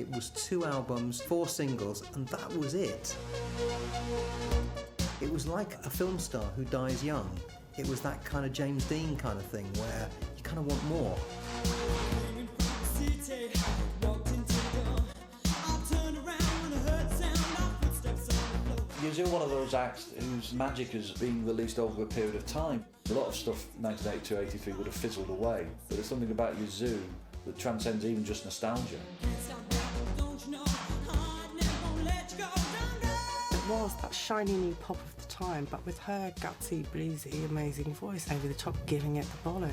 It was 2 albums, 4 singles, and that was it. It was like a film star who dies young. It was that kind of James Dean kind of thing where you kind of want more. Yazoo, one of those acts whose magic has been released over a period of time. A lot of stuff 1982-83 would have fizzled away, but there's something about Yazoo that transcends even just nostalgia. It was that shiny new pop of the time, but with her gutsy, bluesy, amazing voice over the top, giving it the bollock.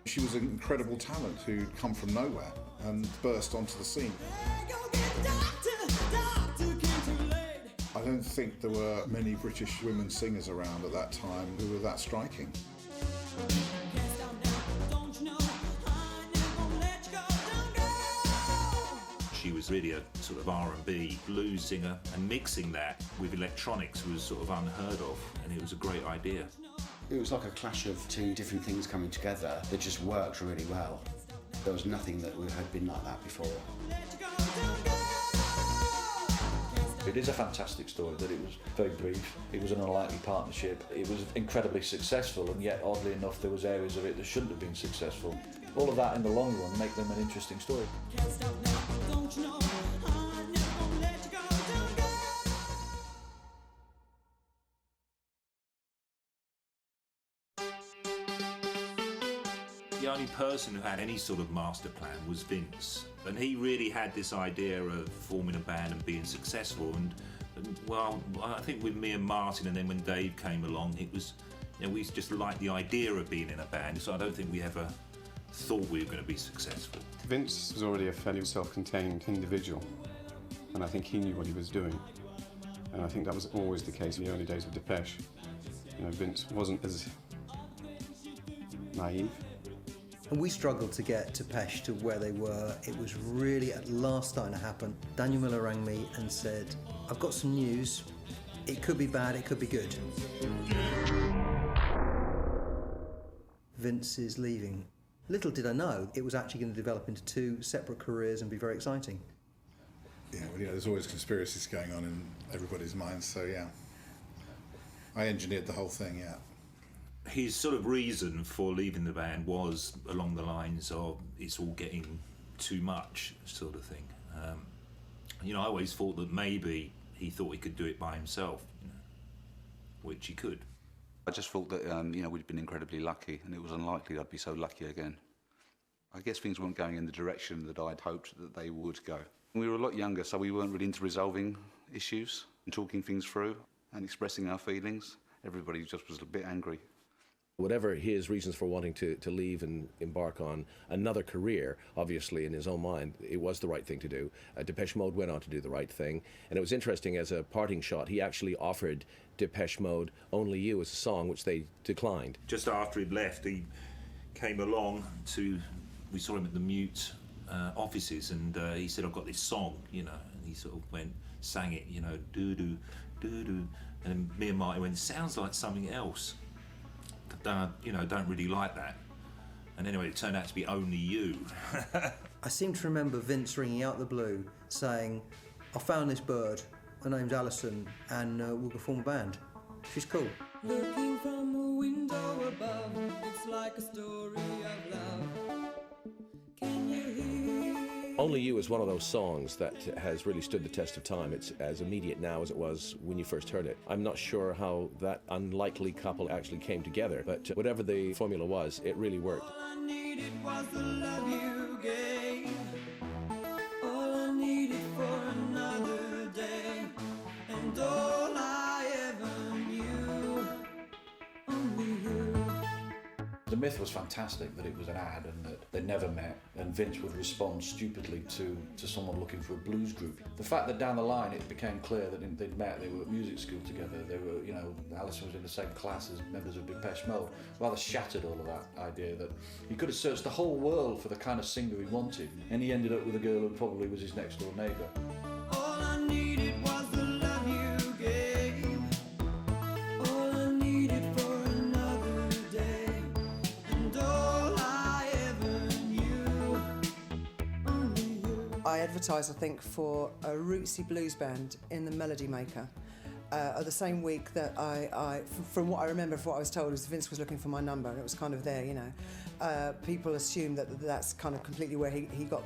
She was an incredible talent who'd come from nowhere and burst onto the scene. I don't think there were many British women singers around at that time who were that striking. She was really a sort of R&B blues singer, and mixing that with electronics was sort of unheard of, and it was a great idea. It was like a clash of 2 different things coming together that just worked really well. There was nothing that had been like that before. It is a fantastic story that it was very brief, it was an unlikely partnership, it was incredibly successful, and yet oddly enough there was areas of it that shouldn't have been successful. All of that in the long run make them an interesting story. The only person who had any sort of master plan was Vince, and he really had this idea of forming a band and being successful. And well, I think with me and Martin, and then when Dave came along, it was, you know, we just liked the idea of being in a band. So I don't think we ever thought we were going to be successful. Vince was already a fairly self-contained individual, and I think he knew what he was doing. And I think that was always the case in the early days of Depeche. You know, Vince wasn't as naive. And we struggled to get Depeche to where they were. It was really at last starting to happen. Daniel Miller rang me and said, I've got some news. It could be bad, it could be good. Vince is leaving. Little did I know it was actually going to develop into 2 separate careers and be very exciting. Yeah, well, there's always conspiracies going on in everybody's minds, so yeah. I engineered the whole thing, yeah. His sort of reason for leaving the band was along the lines of it's all getting too much sort of thing. You know, I always thought that maybe he thought he could do it by himself, you know, which he could. I just thought that, you know, we'd been incredibly lucky, and it was unlikely I'd be so lucky again. I guess things weren't going in the direction that I'd hoped that they would go. We were a lot younger, so we weren't really into resolving issues and talking things through and expressing our feelings. Everybody just was a bit angry. Whatever his reasons for wanting to leave and embark on another career, obviously in his own mind, it was the right thing to do. Depeche Mode went on to do the right thing. And it was interesting, as a parting shot, he actually offered Depeche Mode Only You as a song, which they declined. Just after he'd left, he came along to, we saw him at the Mute offices, and he said, I've got this song, you know, and he sort of went, sang it, you know, doo-doo, doo-doo. And then me and Martin went, sounds like something else. You know, don't really like that. And anyway, it turned out to be Only You. I seem to remember Vince ringing out the blue saying, I found this bird, her name's Alison, and we'll go form a band. She's cool. Looking from a window above, it's like a story of love. Can you hear? Only You is one of those songs that has really stood the test of time. It's as immediate now as it was when you first heard it. I'm not sure how that unlikely couple actually came together, but whatever the formula was, it really worked. All I needed was the love you gave. All I needed for another day. And all I ever knew, only you. The myth was fantastic, that it was an ad and that they never met, and Vince would respond stupidly to someone looking for a blues group. The fact that down the line it became clear that they'd met, they were at music school together, they were, you know, Alison was in the same class as members of Depeche Mode, rather shattered all of that idea that he could have searched the whole world for the kind of singer he wanted, and he ended up with a girl who probably was his next door neighbour. All I needed was the love you gave. All I needed for another day. And all I ever knew. advertised, I think, for a rootsy blues band in the Melody Maker. The same week that from what I remember, from what I was told, was Vince was looking for my number, and it was kind of there, you know. People assume that that's kind of completely where he got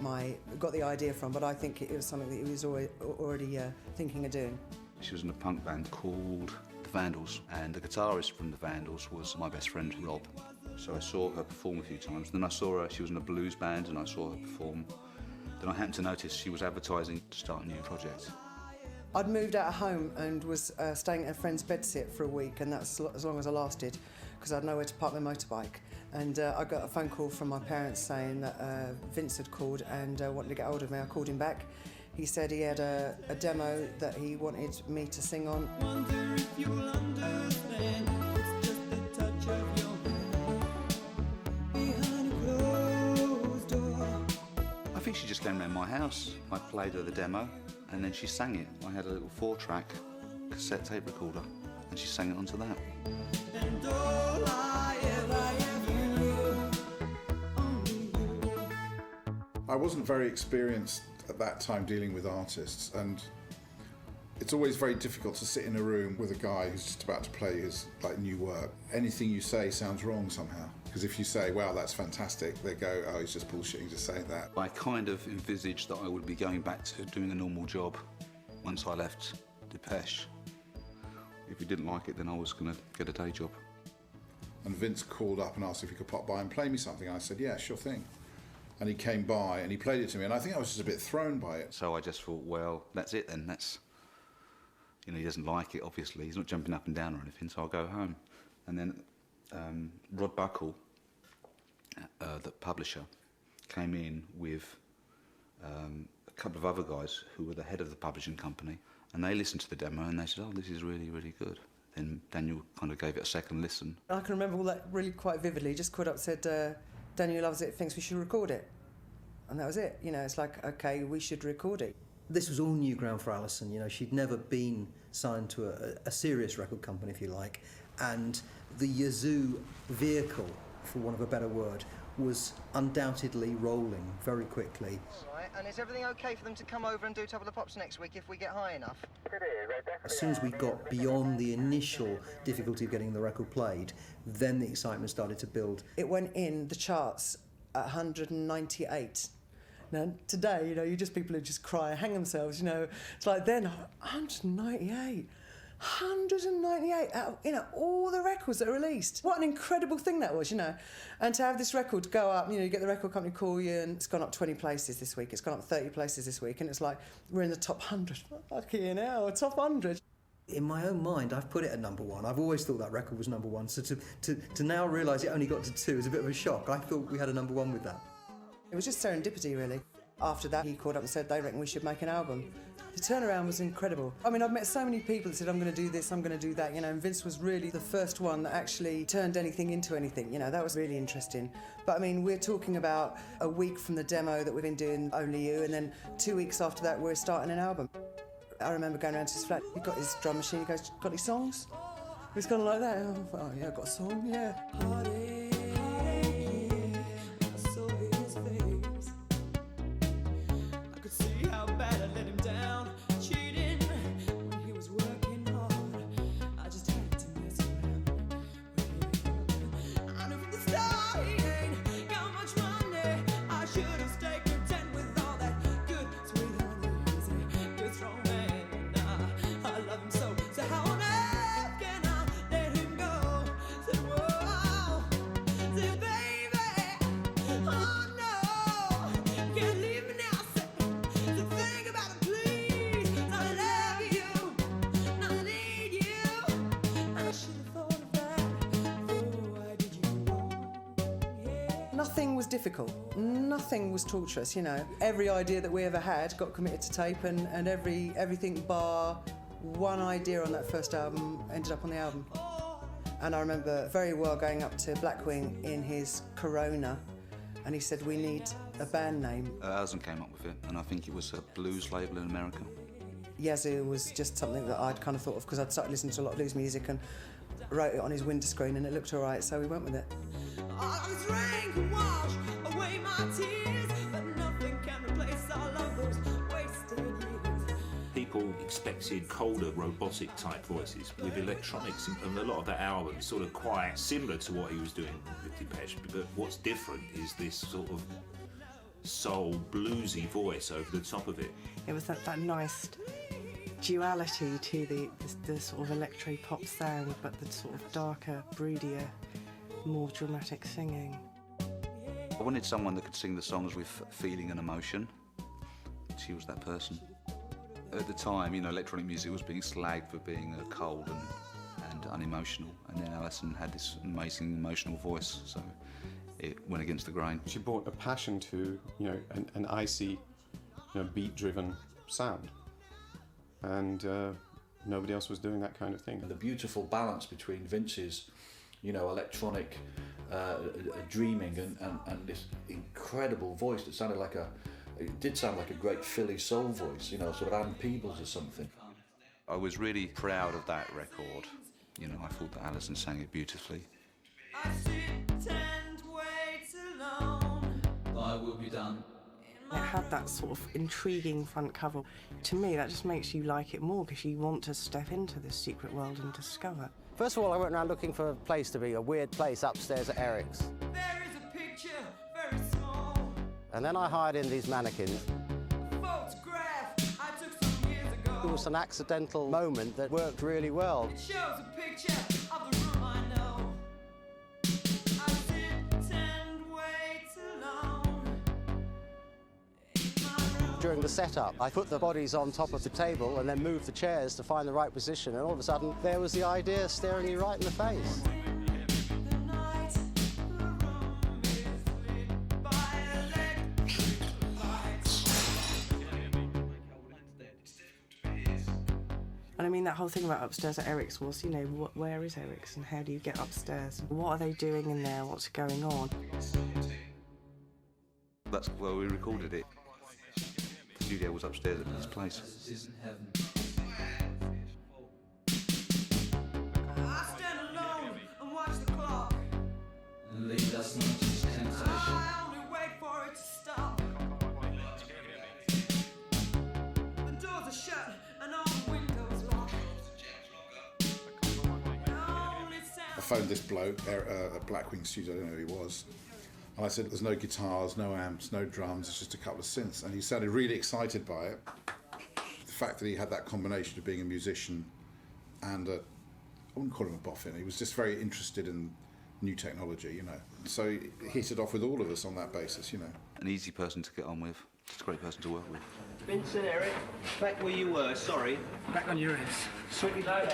the idea from, but I think it was something that he was already thinking of doing. She was in a punk band called The Vandals, and the guitarist from The Vandals was my best friend, Rob. So I saw her perform a few times. Then I saw her, she was in a blues band, and I saw her perform. Then I happened to notice she was advertising to start a new project. I'd moved out of home and was staying at a friend's bedsit for a week, and that's as long as I lasted, because I had nowhere to park my motorbike. And I got a phone call from my parents saying that Vince had called and wanted to get hold of me. I called him back. He said he had a demo that he wanted me to sing on. Wonder if you'll understand. It's just the touch of your hand behind a closed door. I think she just came around my house. I played her the demo, and then she sang it. I had a little 4-track cassette tape recorder, and she sang it onto that. And all I ever knew, only you. I wasn't very experienced at that time dealing with artists, and it's always very difficult to sit in a room with a guy who's just about to play his new work. Anything you say sounds wrong somehow, because if you say, wow, that's fantastic, they go, oh, he's just bullshitting, just saying that. I kind of envisaged that I would be going back to doing a normal job once I left Depeche. If he didn't like it, then I was going to get a day job. And Vince called up and asked if he could pop by and play me something. I said, yeah, sure thing. And he came by and he played it to me, and I think I was just a bit thrown by it. So I just thought, well, that's it then. That's, you know, he doesn't like it, obviously. He's not jumping up and down or anything, so I'll go home. And then Rod Buckle, the publisher, came in with a couple of other guys who were the head of the publishing company, and they listened to the demo and they said, oh, this is really, really good. Then Daniel kind of gave it a second listen. I can remember all that really quite vividly. Just called up, said, Daniel loves it, thinks we should record it. And that was it. You know, it's like, okay, we should record it. This was all new ground for Alison. You know, she'd never been signed to a serious record company, if you like, and the Yazoo vehicle, for want of a better word, was undoubtedly rolling very quickly. Right, and is everything okay for them to come over and do Top of the Pops next week if we get high enough? As soon as we got beyond the initial difficulty of getting the record played, then the excitement started to build. It went in the charts at 198. Now, today, you know, you just people who just cry and hang themselves, you know. It's like then, 198. 198 out of, you know, all the records that are released. What an incredible thing that was, you know. And to have this record go up, you know, you get the record company call you, and it's gone up 20 places this week, it's gone up 30 places this week, and it's like, we're in the top 100. Fucking hell, top 100. In my own mind, I've put it at number one. I've always thought that record was number one, so to now realise it only got to 2 is a bit of a shock. I thought we had a number 1 with that. It was just serendipity, really. After that, he called up and said, they reckon we should make an album. The turnaround was incredible. I mean, I've met so many people that said, I'm going to do this, I'm going to do that, you know, and Vince was really the first one that actually turned anything into anything, you know, that was really interesting. But I mean, we're talking about a week from the demo that we've been doing Only You, and then 2 weeks after that, we're starting an album. I remember going around to his flat, he got his drum machine, he goes, got any songs? He's kind of like that, oh yeah, I've got a song, yeah. Nothing was difficult, nothing was torturous, you know. Every idea that we ever had got committed to tape, and everything bar one idea on that first album ended up on the album. And I remember very well going up to Blackwing in his Corona, and he said, we need a band name. Alison came up with it, and I think it was a blues label in America. Yazoo was just something that I'd kind of thought of because I'd started listening to a lot of blues music and wrote it on his window screen, and it looked all right, so we went with it. All this rain can wash away my tears, but nothing can replace all of those mixing colder, robotic type voices with electronics, and a lot of that album is sort of quite similar to what he was doing with Depeche, but what's different is this sort of soul, bluesy voice over the top of it. It was that nice duality to the sort of electro-pop sound, but the sort of darker, broodier, more dramatic singing. I wanted someone that could sing the songs with feeling and emotion. She was that person. At the time, you know, electronic music was being slagged for being cold and unemotional, and then Alison had this amazing emotional voice, so it went against the grain. She brought a passion to, you know, an icy, you know, beat-driven sound, and nobody else was doing that kind of thing. And the beautiful balance between Vince's, you know, electronic dreaming and this incredible voice that sounded like it did sound like a great Philly soul voice, you know, sort of Ann Peebles or something. I was really proud of that record. You know, I thought that Alison sang it beautifully. I sit and wait alone. I will be done. It had that sort of intriguing front cover. To me, that just makes you like it more because you want to step into this secret world and discover. First of all, I went around looking for a place to be, a weird place upstairs at Eric's. There is a picture, very small. And then I hired in these mannequins. Photograph I took some years ago. It was an accidental moment that worked really well. It shows a picture of the room I know. I sit and wait alone. In my room. During the setup, I put the bodies on top of the table and then moved the chairs to find the right position, and all of a sudden there was the idea staring you right in the face. The night, the room is lit by electric lights. And I mean, that whole thing about upstairs at Eric's was, you know, where is Eric's and how do you get upstairs? What are they doing in there? What's going on? That's where we recorded it. The studio was upstairs at this place. I stand alone and watch the clock. I only wait for it to stop. The doors are shut and all the windows locked. I phoned this bloke at Blackwing Studio, I don't know who he was, and I said, there's no guitars, no amps, no drums, it's just a couple of synths. And he sounded really excited by it. The fact that he had that combination of being a musician and I wouldn't call him a boffin, he was just very interested in new technology, you know. So he hit it off with all of us on that basis, you know. An easy person to get on with, just a great person to work with. Vincent, Eric, back where you were, sorry. Back on your ass. Sweetly down.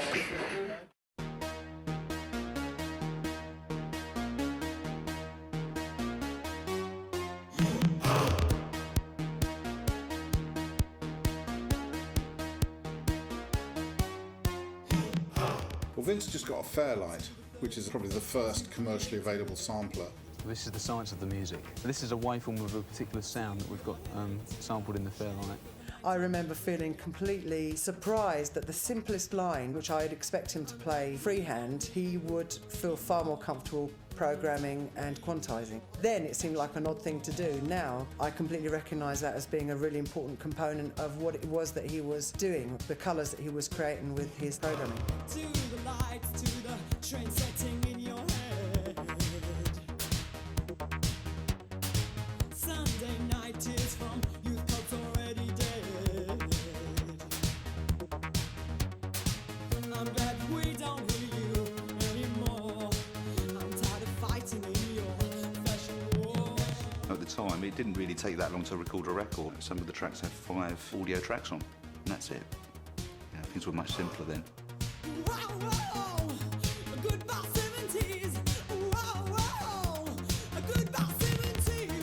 Well, Vince just got a Fairlight, which is probably the first commercially available sampler. This is the science of the music. This is a waveform of a particular sound that we've got sampled in the Fairlight. I remember feeling completely surprised that the simplest line, which I'd expect him to play freehand, he would feel far more comfortable programming and quantizing. Then it seemed like an odd thing to do. Now I completely recognise that as being a really important component of what it was that he was doing, the colours that he was creating with his programming. To the lights, to the trend setting in your head. Sunday night tears from youth clubs already dead. I'm glad we don't hear you anymore. I'm tired of fighting in your fashion war. At the time, it didn't really take that long to record a record. Some of the tracks had 5 audio tracks on, and that's it. Yeah, things were much simpler then. Wow, wow, goodbye 70s. Wow, wow, goodbye 70s.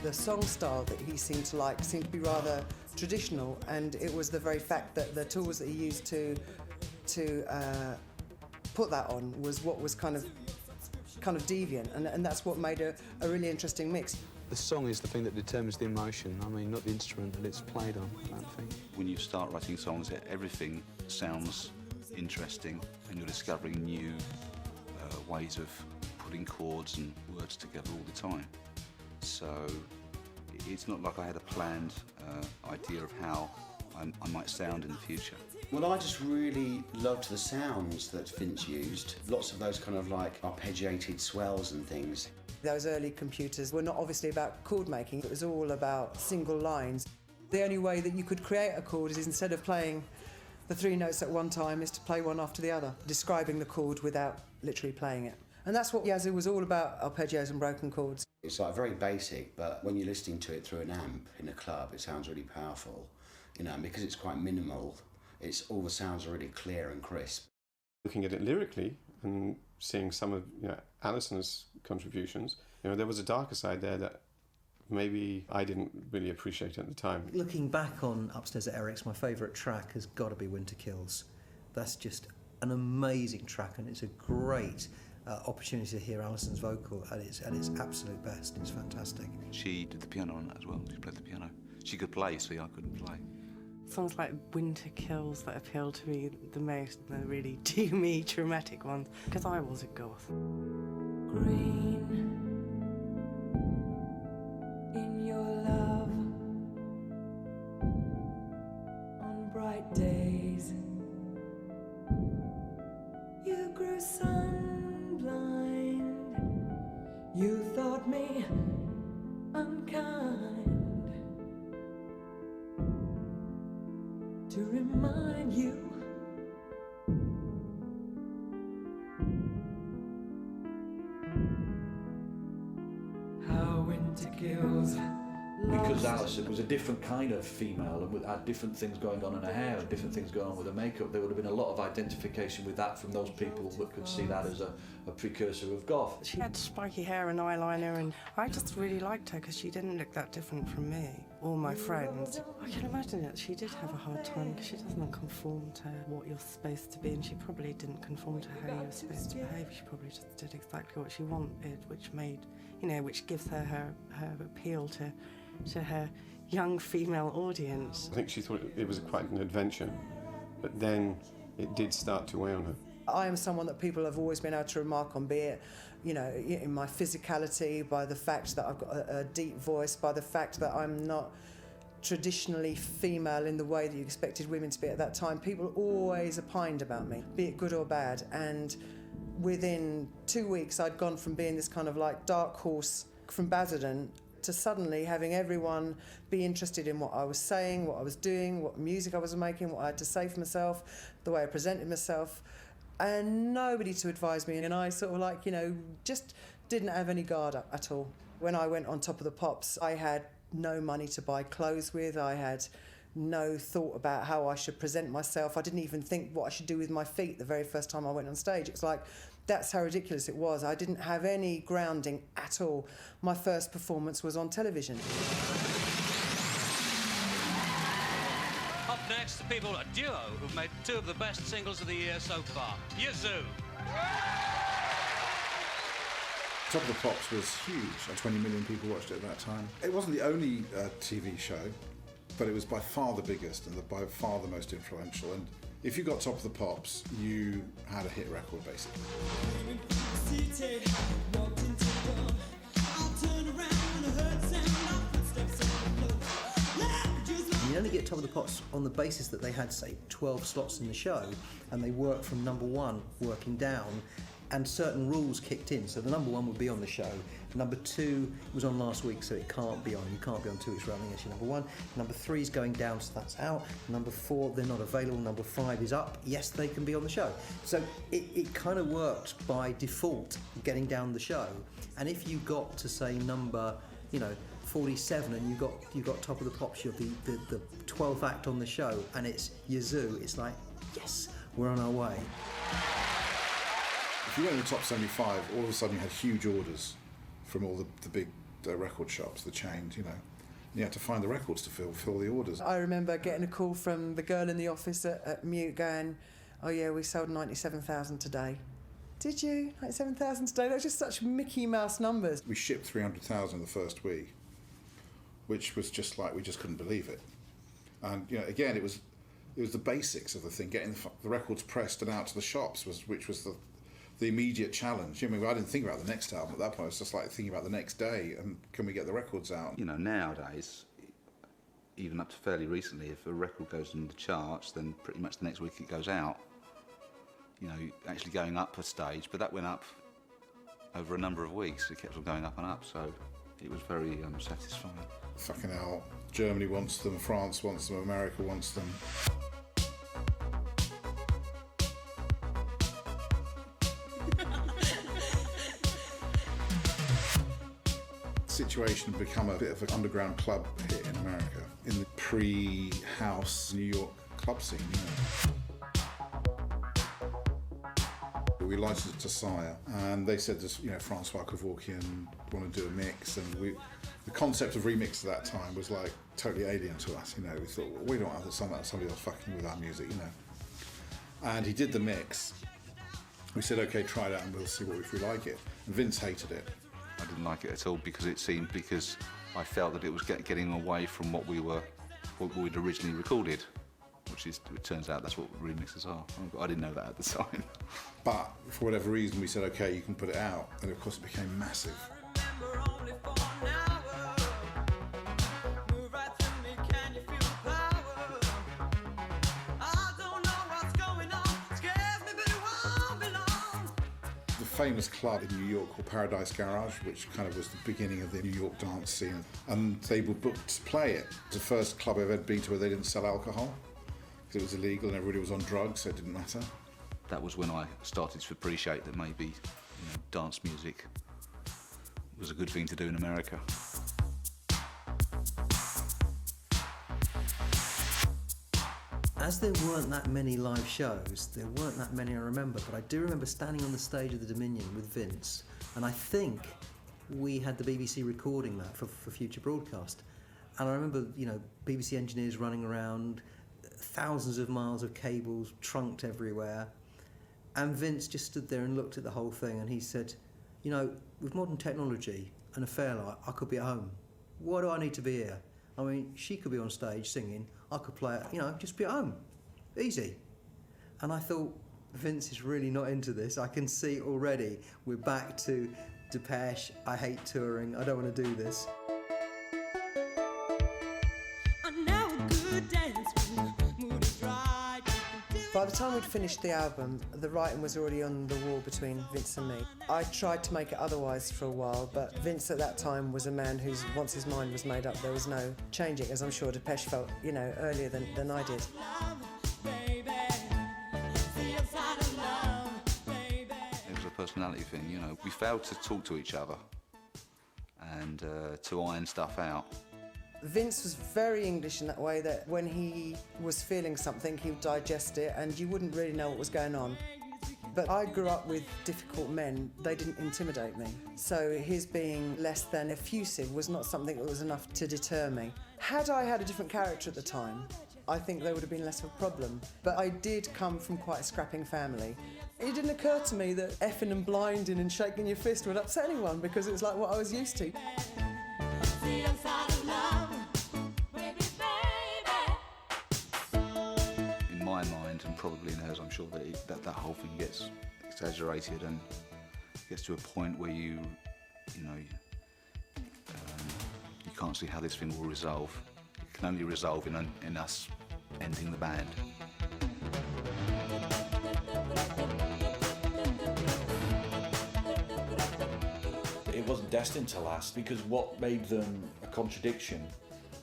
The song style that he seemed to like seemed to be rather traditional, and it was the very fact that the tools that he used to put that on was what was kind of deviant, and that's what made a really interesting mix. The song is the thing that determines the emotion. I mean, not the instrument that it's played on, I don't think. When you start writing songs, everything sounds interesting, and you're discovering new ways of putting chords and words together all the time. So It's not like I had a planned idea of how I might sound in the future. Well, I just really loved the sounds that Vince used. Lots of those kind of like arpeggiated swells and things. Those early computers were not obviously about chord making, it was all about single lines. The only way that you could create a chord is instead of playing the 3 notes at one time is to play one after the other, describing the chord without literally playing it. And that's what Yazoo was all about, arpeggios and broken chords. It's like very basic, but when you're listening to it through an amp in a club, it sounds really powerful. You know, and because it's quite minimal, all the sounds are really clear and crisp. Looking at it lyrically and seeing some of Alison's contributions, there was a darker side there that maybe I didn't really appreciate at the time. Looking back on Upstairs at Eric's, my favourite track has got to be Winter Kills. That's just an amazing track, and it's a great opportunity to hear Alison's vocal at its absolute best. It's fantastic. She did the piano on that as well. She played the piano. She could play, see, I couldn't play. Songs like Winter Kills that appeal to me the most, the really doomy, dramatic ones, because I was a goth. Green in your love on bright days, you grew sun-blind, you thought me unkind, to remind you how winter kills. Because Alison was a different kind of female and had different things going on in her hair and different things going on with her makeup, there would have been a lot of identification with that from those people that could see that as a precursor of goth. She had spiky hair and eyeliner, and I just really liked her because she didn't look that different from me or my friends. I can imagine that she did have a hard time because she doesn't conform to what you're supposed to be, and she probably didn't conform to how you were supposed to behave. She probably just did exactly what she wanted, which made, which gives her appeal to her young female audience. I think she thought it was quite an adventure, but then it did start to weigh on her. I am someone that people have always been able to remark on, be it, in my physicality, by the fact that I've got a deep voice, by the fact that I'm not traditionally female in the way that you expected women to be at that time. People always opined about me, be it good or bad, and within 2 weeks I'd gone from being this kind of like dark horse from Basildon to suddenly having everyone be interested in what I was saying, what I was doing, what music I was making, what I had to say for myself, the way I presented myself, and nobody to advise me. And I sort of just didn't have any guard up at all. When I went on Top of the Pops, I had no money to buy clothes with. I had no thought about how I should present myself. I didn't even think what I should do with my feet the very first time I went on stage. It's like, that's how ridiculous it was. I didn't have any grounding at all. My first performance was on television. Up next, the people, a duo who've made 2 of the best singles of the year so far. Yazoo. Top of the Pops was huge. 20 million people watched it at that time. It wasn't the only TV show, but it was by far the biggest and by far the most influential. And if you got Top of the Pops, you had a hit record, basically. You only get Top of the Pops on the basis that they had, say, 12 slots in the show, and they worked from number 1 working down, and certain rules kicked in. So the number 1 would be on the show. Number 2 was on last week, so it can't be on. You can't be on 2 weeks running as your number 1. Number 3 is going down, so that's out. Number 4, they're not available. Number 5 is up. Yes, they can be on the show. So it kind of worked by default, getting down the show. And if you got to say number, 47, and you got Top of the Pops, you're the 12th act on the show, and it's Yazoo. It's like, yes, we're on our way. If you went in the top 75, all of a sudden you had huge orders from all the big record shops, the chains, And you had to find the records to fill the orders. I remember getting a call from the girl in the office at Mute going, "Oh yeah, we sold 97,000 today." Did you? 97,000 today? That was just such Mickey Mouse numbers. We shipped 300,000 the first week, which was just like, we just couldn't believe it. And again, it was the basics of the thing, getting the records pressed and out to the shops, which was the immediate challenge. I mean, I didn't think about the next album at that point. I was just like thinking about the next day and can we get the records out? You know, nowadays, even up to fairly recently, if a record goes in the charts, then pretty much the next week it goes out. You know, actually going up a stage, but that went up over a number of weeks. It kept on going up and up, so it was very satisfying. Fucking hell. Germany wants them, France wants them, America wants them. Situation had become a bit of an underground club hit in America, in the pre-house New York club scene, you know. We licensed it to Sire, and they said this, you know, Francois Kevorkian want to do a mix, and the concept of remix at that time was like totally alien to us, you know. We thought, well, we don't have somebody else fucking with our music, you know. And he did the mix. We said, okay, try it out and we'll see if we like it. And Vince hated it. I didn't like it at all because I felt that it was getting away from what we'd originally recorded, which is, it turns out that's what remixes are. I didn't know that at the time. But for whatever reason, we said, okay, you can put it out, and of course it became massive. Famous club in New York called Paradise Garage, which kind of was the beginning of the New York dance scene, and they were booked to play it. It was the first club I've ever been to where they didn't sell alcohol because it was illegal and everybody was on drugs, so it didn't matter. That was when I started to appreciate that maybe, you know, dance music was a good thing to do in America. As there weren't that many live shows, there weren't that many I remember, but I do remember standing on the stage of the Dominion with Vince, and I think we had the BBC recording that for future broadcast. And I remember, you know, BBC engineers running around, thousands of miles of cables trunked everywhere, and Vince just stood there and looked at the whole thing, and he said, you know, with modern technology and a fairlight, I could be at home. Why do I need to be here? I mean, she could be on stage singing, I could play it, you know, just be at home. Easy. And I thought, Vince is really not into this. I can see already we're back to Depeche, I hate touring, I don't want to do this. By the time we'd finished the album, the writing was already on the wall between Vince and me. I tried to make it otherwise for a while, but Vince at that time was a man whose, once his mind was made up, there was no changing, as I'm sure Depeche felt, you know, earlier than I did. It was a personality thing, you know. We failed to talk to each other and to iron stuff out. Vince was very English in that way that when he was feeling something, he would digest it and you wouldn't really know what was going on. But I grew up with difficult men. They didn't intimidate me. So his being less than effusive was not something that was enough to deter me. Had I had a different character at the time, I think there would have been less of a problem. But I did come from quite a scrapping family. It didn't occur to me that effing and blinding and shaking your fist would upset anyone because it was like what I was used to. In my mind, and probably in hers, I'm sure that whole thing gets exaggerated and gets to a point where you can't see how this thing will resolve. It can only resolve in us ending the band. It wasn't destined to last because what made them a contradiction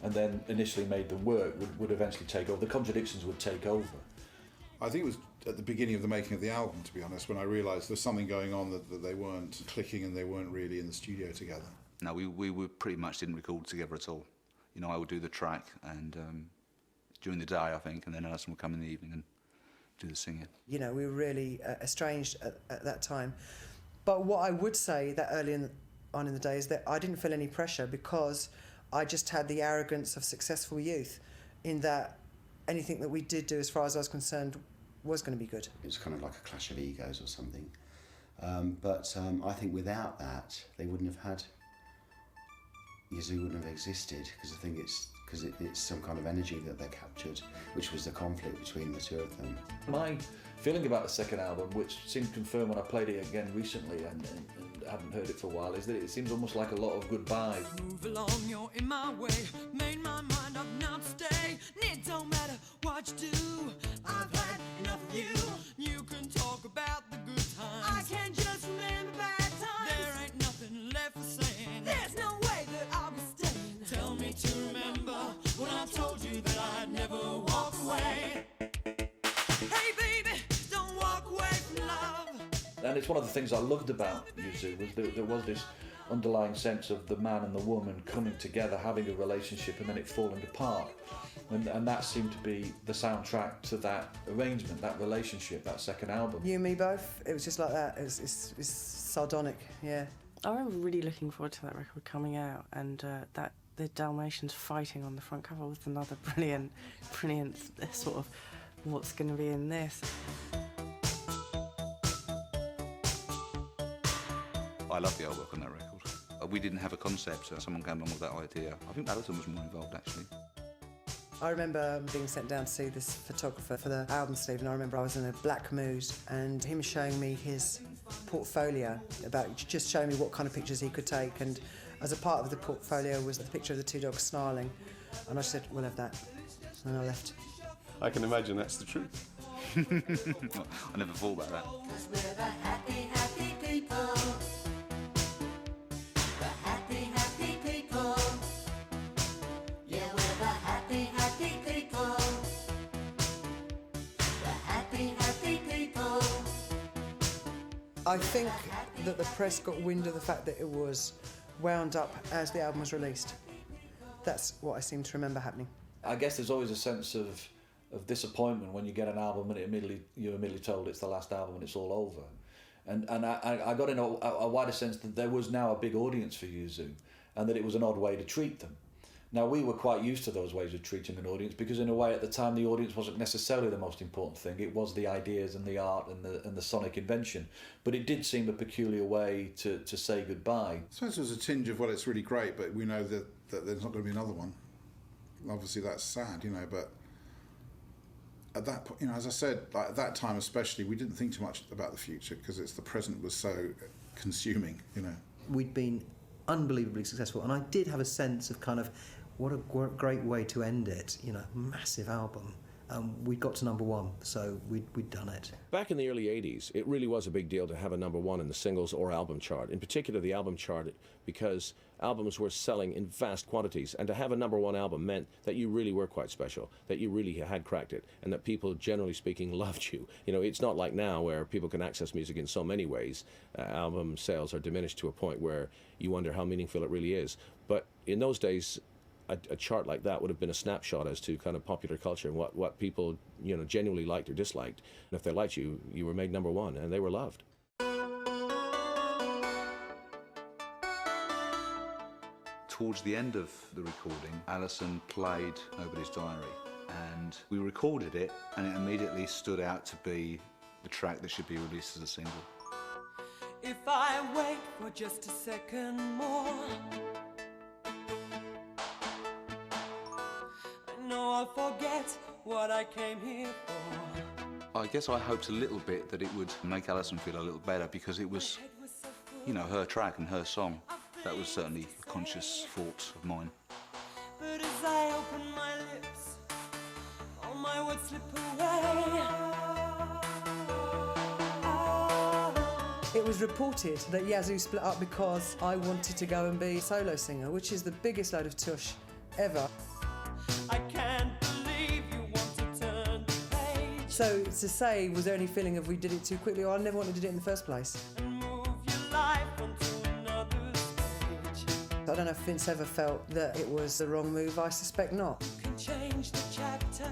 and then initially made them work would eventually take over. The contradictions would take over. I think it was at the beginning of the making of the album, to be honest, when I realised there was something going on that they weren't clicking and they weren't really in the studio together. No, we pretty much didn't record together at all. You know, I would do the track and during the day, I think, and then Alison would come in the evening and do the singing. You know, we were really estranged at that time. But what I would say that early on in the day is that I didn't feel any pressure because I just had the arrogance of successful youth in that anything that we did do, as far as I was concerned, was going to be good. It was kind of like a clash of egos or something. But I think without that, they wouldn't have had... Yazoo wouldn't have existed, because I think it's because it's some kind of energy that they captured, which was the conflict between the two of them. My feeling about the second album, which seemed confirmed when I played it again recently and haven't heard it for a while, is that it seems almost like a lot of goodbyes. Move along, you're in my way. Made my mind up now to stay. It don't matter what you do. I've had enough of you. You can talk about the good times. I can just remember bad times. There ain't nothing left for saying. There's no way that I'll be staying. Tell me to remember when I told you that I'd never walk away. Hey baby, don't walk away from love. And it's one of the things I loved about Yazoo was that there was this underlying sense of the man and the woman coming together, having a relationship, and then it falling apart. And that seemed to be the soundtrack to that arrangement, that relationship, that second album. You and me both. It was just like that. It's sardonic, yeah. I remember really looking forward to that record coming out, and that the Dalmatians fighting on the front cover was another brilliant sort of what's going to be in this. I love the artwork on that record. We didn't have a concept, someone came along with that idea. I think Alison was more involved, actually. I remember being sent down to see this photographer for the album sleeve, and I remember I was in a black mood, and him showing me his portfolio, about just showing me what kind of pictures he could take, and as a part of the portfolio was the picture of the two dogs snarling, and I said, we'll have that, and I left. I can imagine that's the truth. I never thought about that. We're the happy, happy people. The happy, happy people. Yeah, we're the happy, happy people. The happy, happy people. I think that the press got wind of the fact that it was wound up as the album was released. That's what I seem to remember happening. I guess there's always a sense of disappointment when you get an album and you're immediately told it's the last album and it's all over. And I got in a wider sense that there was now a big audience for Yazoo and that it was an odd way to treat them. Now, we were quite used to those ways of treating an audience because, in a way, at the time, the audience wasn't necessarily the most important thing. It was the ideas and the art and the sonic invention. But it did seem a peculiar way to say goodbye. I suppose there was a tinge of, well, it's really great, but we know that there's not going to be another one. Obviously, that's sad, but at that point, as I said, like, at that time especially, we didn't think too much about the future because the present was so consuming, We'd been unbelievably successful, and I did have a sense of kind of what a great way to end it, massive album. We got to number one, so we'd done it. Back in the early 80s, it really was a big deal to have a number one in the singles or album chart, in particular the album chart, because albums were selling in vast quantities, and to have a number one album meant that you really were quite special, that you really had cracked it, and that people, generally speaking, loved you. It's not like now where people can access music in so many ways. Album sales are diminished to a point where you wonder how meaningful it really is. But in those days, a chart like that would have been a snapshot as to kind of popular culture and what people genuinely liked or disliked. And if they liked you, you were made number one, and they were loved. Towards the end of the recording, Alison played Nobody's Diary, and we recorded it, and it immediately stood out to be the track that should be released as a single. If I wait for just a second more, I know I'll forget what I came here for. I guess I hoped a little bit that it would make Alison feel a little better because it was, her track and her song. That was certainly a conscious thought of mine. But as I open my lips, all my words slip away. It was reported that Yazoo split up because I wanted to go and be a solo singer, which is the biggest load of tush ever. I can't believe you want to turn the page. So to say, was there any feeling of we did it too quickly, or I never wanted to do it in the first place? And move your life onto another stage. I don't know if Vince ever felt that it was the wrong move. I suspect not. You can change the chapter,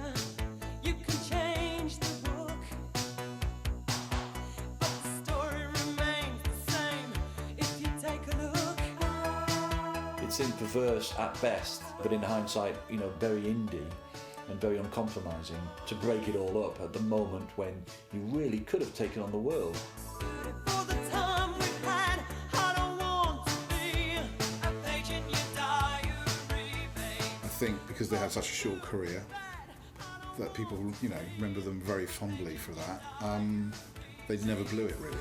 you can change the book, but the story remains the same if you take a look. It seemed perverse at best, but in hindsight, very indie and very uncompromising to break it all up at the moment when you really could have taken on the world. For the time we've had, I don't want to be a page in your diary, babe. I think because they had such a short career that people, you know, remember them very fondly for that. They never blew it, really.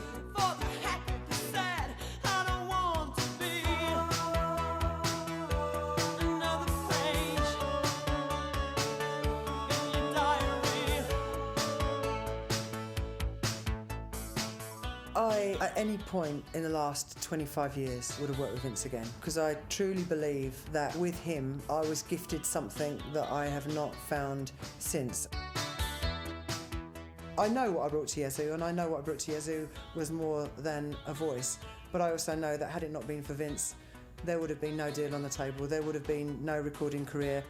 I, at any point in the last 25 years, would have worked with Vince again, because I truly believe that with him, I was gifted something that I have not found since. I know what I brought to Yazoo, and I know what I brought to Yazoo was more than a voice, but I also know that had it not been for Vince, there would have been no deal on the table, there would have been no recording career.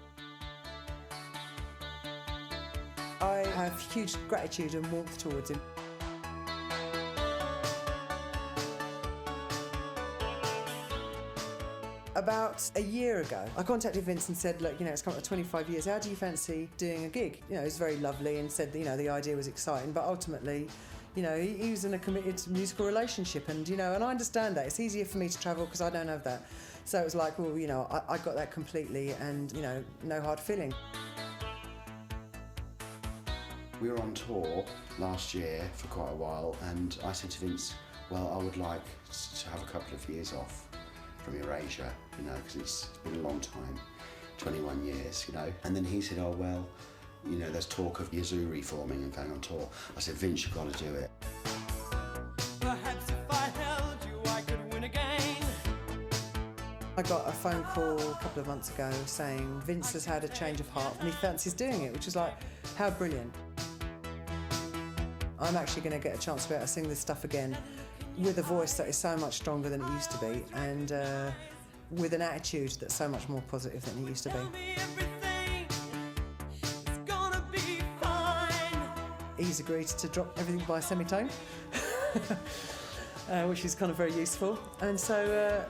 I have huge gratitude and warmth towards him. About a year ago, I contacted Vince and said, look, you know, it's come up to 25 years, how do you fancy doing a gig? You know, it was very lovely and said that, you know, the idea was exciting, but ultimately, you know, he was in a committed musical relationship and, you know, and I understand that. It's easier for me to travel because I don't have that. So it was like, well, you know, I got that completely and, you know, no hard feeling. We were on tour last year for quite a while and I said to Vince, well, I would like to have a couple of years off from Eurasia, you know, because it's been a long time, 21 years, you know. And then he said, oh, well, you know, there's talk of Yazoo reforming and going on tour. I said, Vince, you've got to do it. Perhaps if I held you, I could win again. I got a phone call a couple of months ago saying Vince has had a change of heart and he fancies doing it, which is like, how brilliant. I'm actually going to get a chance to be able to sing this stuff again with a voice that is so much stronger than it used to be and with an attitude that's so much more positive than it used to be. He's agreed to drop everything by a semitone, which is kind of very useful. And so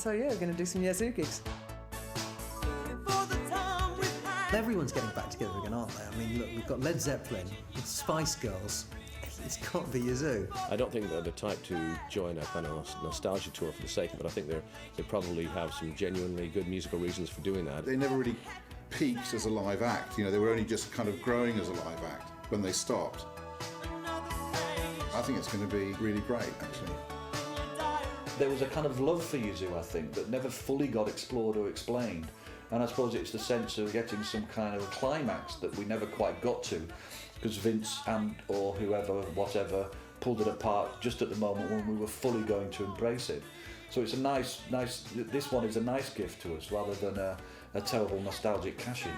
yeah, we're going to do some Yazoo gigs. Everyone's getting back together again, aren't they? I mean, look, we've got Led Zeppelin, the Spice Girls. It's got to be Yazoo. I don't think they're the type to join a kind of nostalgia tour for the sake of it. I think they probably have some genuinely good musical reasons for doing that. They never really peaked as a live act. You know, they were only just kind of growing as a live act when they stopped. I think it's going to be really great, actually. There was a kind of love for Yazoo, I think, that never fully got explored or explained. And I suppose it's the sense of getting some kind of climax that we never quite got to, because Vince and or whoever, whatever, pulled it apart just at the moment when we were fully going to embrace it. So it's a nice, this one is a nice gift to us rather than a terrible nostalgic cash-in.